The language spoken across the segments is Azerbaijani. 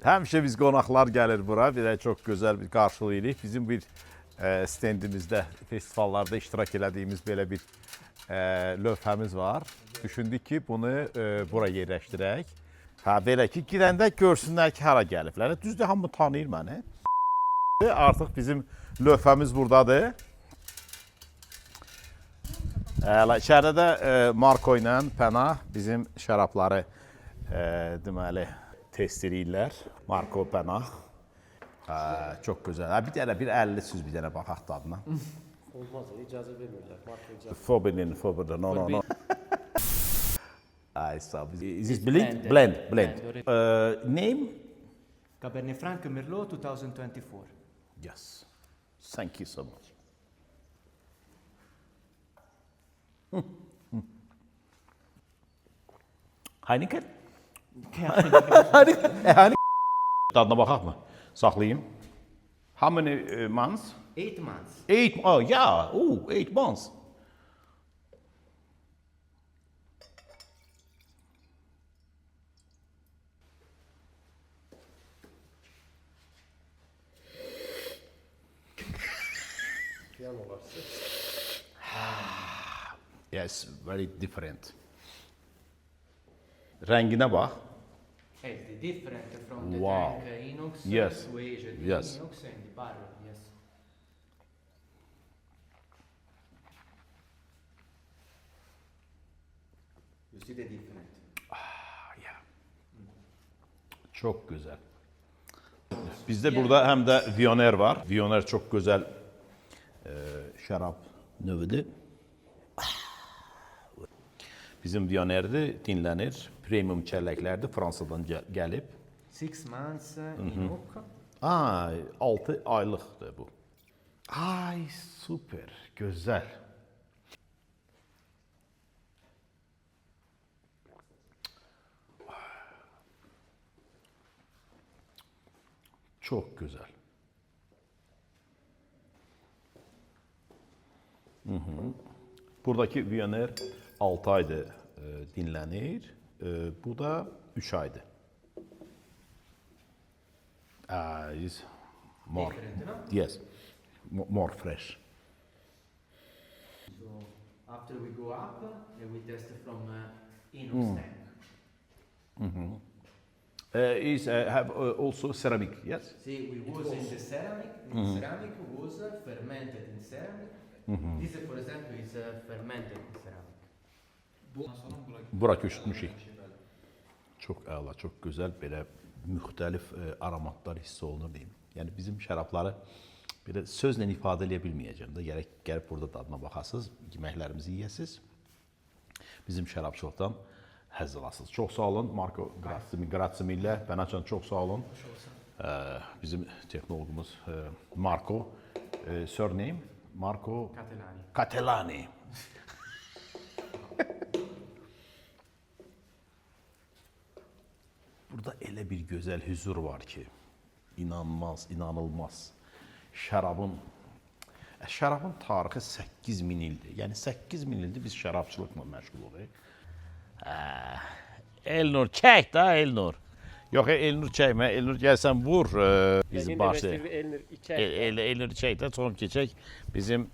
Həmişə biz qonaqlar gəlir bura. Bir də çox gözəl bir qarşılayırıq. Bizim bir stendimizdə, festivallarda iştirak elədiyimiz belə bir lövhəmiz var. Düşündük ki, bunu bura yerləşdirək. Belə ki, girəndə görsünlər ki, hara gəliblər. Düzdür, hamı tanıyır məni. Artıq bizim lövhəmiz buradadır. İçəridə də Marko ilə Pənah bizim şərabları deməli test edirlər. Marko, Pənah. Çox gözəl. Bir dənə, bir 50 süz bir dənə baxaq dadına. Olmaz, icazə vermirlər. Marko icazə. Forbidden, no. Ay, sağ ol. Is this blend? Blend. Name? Cabernet Franc Merlot 2024. Yes. Thank you so much. Heineken? Heineken. Dadına baxaq mı? Saxlayayım. How many months? 8 months. 8. Oh, yeah. Oh, 8 months. Yes, very different. Rənginə bax. It's different from the Wow. tank inox Yes. to aged Yes. inox and the barrel, yes. You see the difference. Çox gözəl. Bizdə burada həm də Vioner var. Vioner çox gözəl şərab növüdür. Bizim Vionerdir, dinlənir. Premium çəlləklərdir, Fransadan gəlib. 6 months inox. Ay, 6 aylıqdır bu. Ay, super, gözəl. Çox gözəl. Buradakı Vioner 6 aydır dinlənir. Bu da 3 aydır. Is more. Different, no? Yes, more fresh. So after we go up, we test from inox tank. Is have also ceramic, yes? See, we was in the ceramic. The ceramic was fermented in ceramic. This, for example, is fermented in ceramic. Bura köçmüşük. Çox əla, çox gözəl, belə müxtəlif aromatlar hiss olunur deyim. Yəni bizim şərabları belə sözlə ifadə edə bilməyəcəm də, gərək gəlib burada dadına baxasınız, yeməklərimizi yeyəsiniz. Bizim şərabçılıqdan həzz alasınız. Çox sağ olun Marko Grazimillə, Pənahcan çox sağ olun. Bizim texnoloqumuz Marko, surname Marko Catelani. Burada elə bir gözəl hüzur var ki, inanılmaz. Şərabın tarixi 8000 ildir. Yəni 8000 ildir biz şərabçılıqla məşğul oluruq. Elnur, çək da Elnur. Yox, Elnur çəkmə. Elnur gəlsən vur bizi başlayır. Elnur çək də, sonra keçək bizim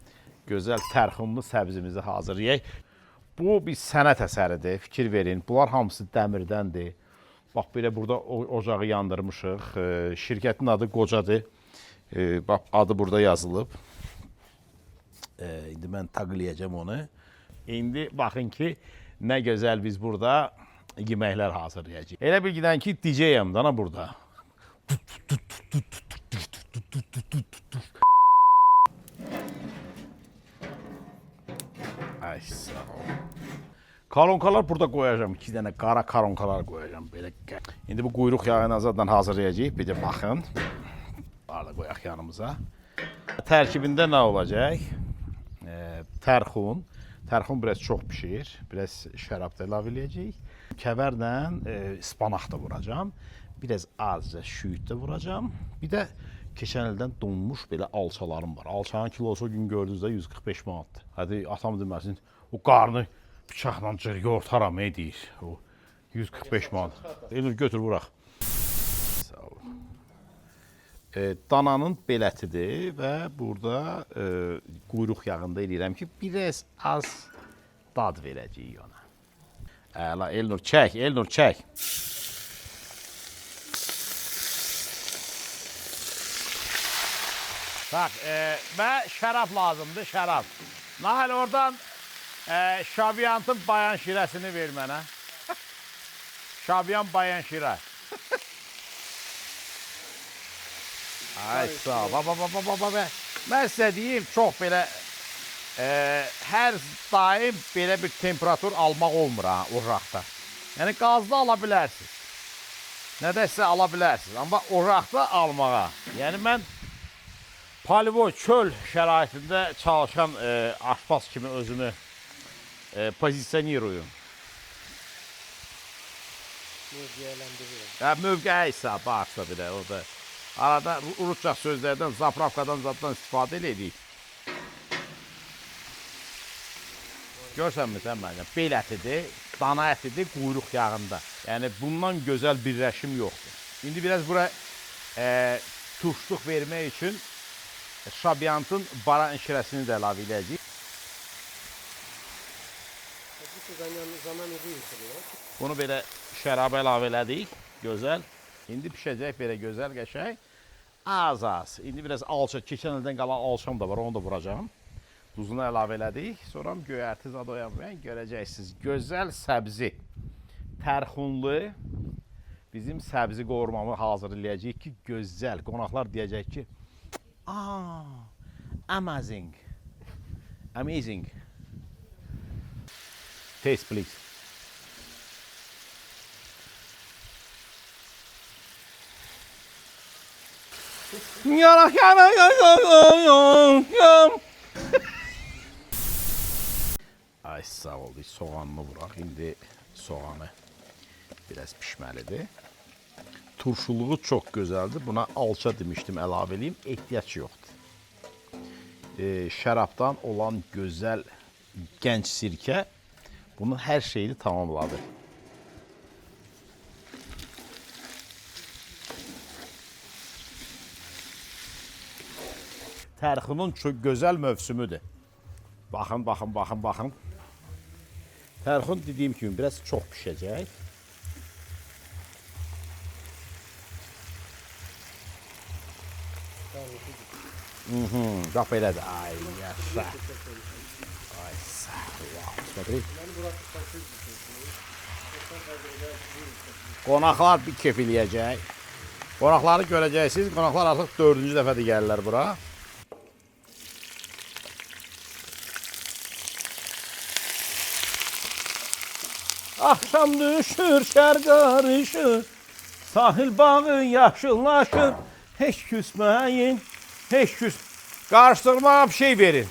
gözəl tərxumlu səbzimizi hazırlayaq. Bu bir sənət əsəridir, fikir verin. Bunlar hamısı dəmirdəndir. Bax, belə burada ocağı yandırmışıq. Şirkətin adı Qocadır. Bax, adı burada yazılıb. İndi mən taqləyəcəm onu. İndi baxın ki, nə gözəl biz burada yeməklər hazırlayacağıq. Elə bilgilən ki, DJ-yəm dana burada. Ay, sağ ol. Karonkalar burada qoyacağım. 2 dənə qara karonkalar qoyacağım. Belə. İndi bu quyruq yağını azaddan hazırlayacağıq. Bir də baxın. Arada qoyaq yanımıza. Tərkibində nə olacaq? Tərxun. Tərxun biraz çox pişir. Biraz şərab da əlavə eləyəcəyik. Kəvərlə ispanaq da vuracağım. Biraz azca şüyüd də vuracağım. Bir də keçən ildən donmuş belə alçalarım var. Alçanın kilosu o gün gördünüzdə 145 manatdır. Hadi atam deməsin, o qarnı bıçaqla yortaram deyir. O 145 manat. Elnur götür vuraq. Sağ ol. dananın belətidir və burada quyruq yağında eləyirəm ki, biraz az dad verəcəyik ona. Əla, Elnur çək, Elnur çək. Bax, mən şərab lazımdır, şərab. Nahil oradan Şabiantın bayan şirəsini ver mənə. Şabiyan bayan şirə. Ay, sağ ol. Mən sizə deyim, çox belə, hər daim belə bir temperatur almaq olmur ha, uraqda. Yəni, qazda ala bilərsiniz. Nədəsə ala bilərsiniz, amma uraqda almağa. Yəni, mən Polivoy çöl şəraitində çalışan aşpaz kimi özümü pozisyoniruyorum. Mövqəyə isə, baxsa bir də orada. Arada Rusça sözlərdən, zapravkadan zaddan istifadə edirik. Görsənmi sən mənim? Bel ətidir, dana ətidir, quyruq yağında. Yəni, bundan gözəl birləşim yoxdur. İndi biraz bura turşluq vermək üçün Şabiantın baran şirəsini də əlavə edəcəyik. Bunu belə şərabə əlavə elədik, gözəl. İndi pişəcək belə gözəl, qəşəng. Az. İndi biraz alça, keçən ildən qalan alçam da var, onu da vuracağım. Duzunu əlavə elədik. Sonra göyərti zadoyan və görəcəksiniz. Gözəl səbzi, tərxunlu bizim səbzi qovurmamı hazırlayacağıq ki, gözəl. Qonaqlar deyəcək ki, amazing. Amazing. Taste please. Ay, sağ ol. Soğanını vuraq. İndi soğanı biraz pişməlidir. Turşuluğu çox gözəldir. Buna alça demişdim, əlavə edeyim. Ehtiyac yoxdur. Şərabdan olan gözəl gənc sirkə bunun hər şeyini tamamladı. Tərxunun çox gözəl mövsümüdür. Baxın. Tərxun dediyim kimi biraz çox pişəcək. Bax belədir. Ay, yaşa. Ay, sağ ol. Qonaqlar bir keyf eləyəcək. Qonaqları görəcəksiniz. Qonaqlar artıq 4-cü dəfədir gəlirlər bura. Axşam düşür, şər qarışır, sahil bağı yaşıllaşır, heç küsməyin, heç küs. Qarışdırmağa bir şey verin.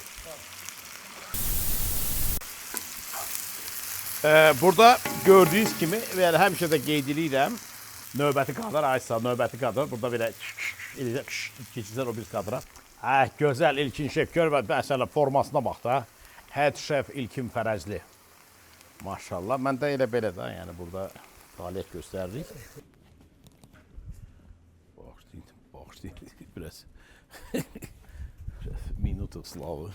Burada gördüyünüz kimi, yəni həmişə də qeyd edirəm, növbəti kadr, aysa növbəti kadr, burada belə keçirsən o bir kadra. Gözəl İlkin şef, gör və məsələ formasına bax da, Head Şef İlkin Fərəzli. Maşallah, mən də elə belə də, yəni burada fəaliyyət göstəririk. Biraz minutu slavı.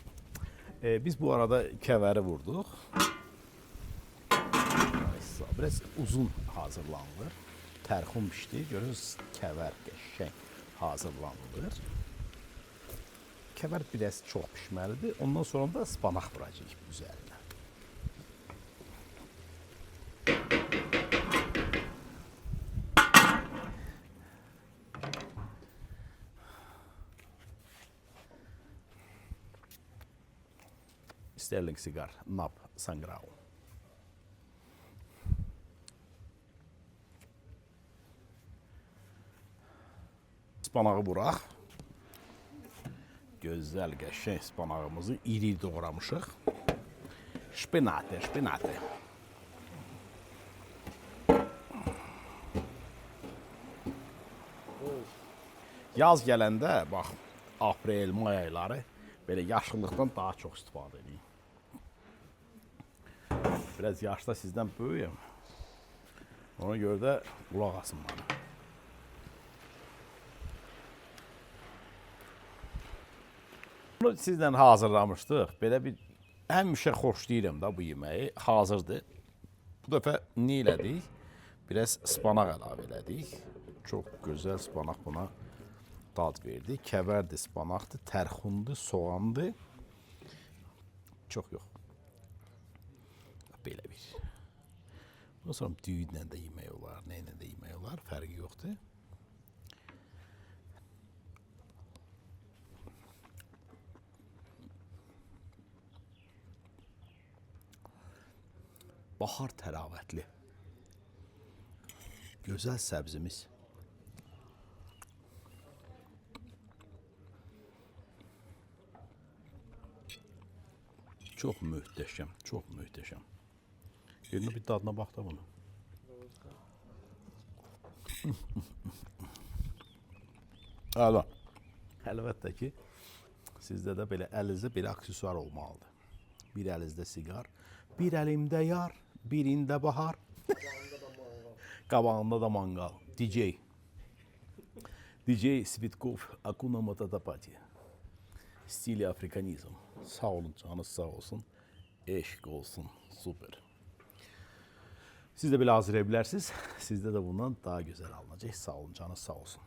Biz bu arada kəvəri vurduq. Biraz uzun hazırlanılır. Tərxun pişdi, görürsünüz, kəvər qəşəng hazırlanılır. Kəvər biraz çox pişməlidir. Ondan sonra da spanaq vuracaq üzərinə. Sterling Cigar, Nab Sangrao. Spanağı vuraq. Gözəl, qəşəng spanağımızı iri doğramışıq. Şpinatə. Yaz gələndə, bax, aprel, may ayları belə yaşıllıqdan daha çox istifadə edin. Biraz yaşda sizdən böyüyəm. Ona görə də qulaq asın bana. Bunu sizlə hazırlamışdıq. Belə bir həmişə xoşlayıram da bu yeməyi. Hazırdır. Bu dəfə nə elədik? Biraz spanaq əlavə elədik. Çox gözəl spanaq buna dad verdi. Kəvərdir, spanaqdır, tərxundur, soğandır. Çox yox. Belə bir. Ondan sonra düyüdlə də yemək olar, nə ilə də yemək olar, fərqi yoxdur. Bahar təravətli. Gözəl səbzimiz. Çox möhtəşəm, çox möhtəşəm. Yerine bir dadına bax da bunu. Əla. Əlbəttə ki, sizdə də belə əlinizdə bir aksesuar olmalıdır. Bir əlinizdə siqar, bir əlimdə yar, birində bahar. Qabağında da mangal. DJ. DJ Svitkov, Akuna Matata Pati. Stili Afrikanizm. Sağ olun, canınız sağ olsun. Eşq olsun. Super. Siz də belə hazırlaya bilərsiniz. Sizdə də bundan daha gözəl alınacaq. Sağ olun, canınız sağ olsun.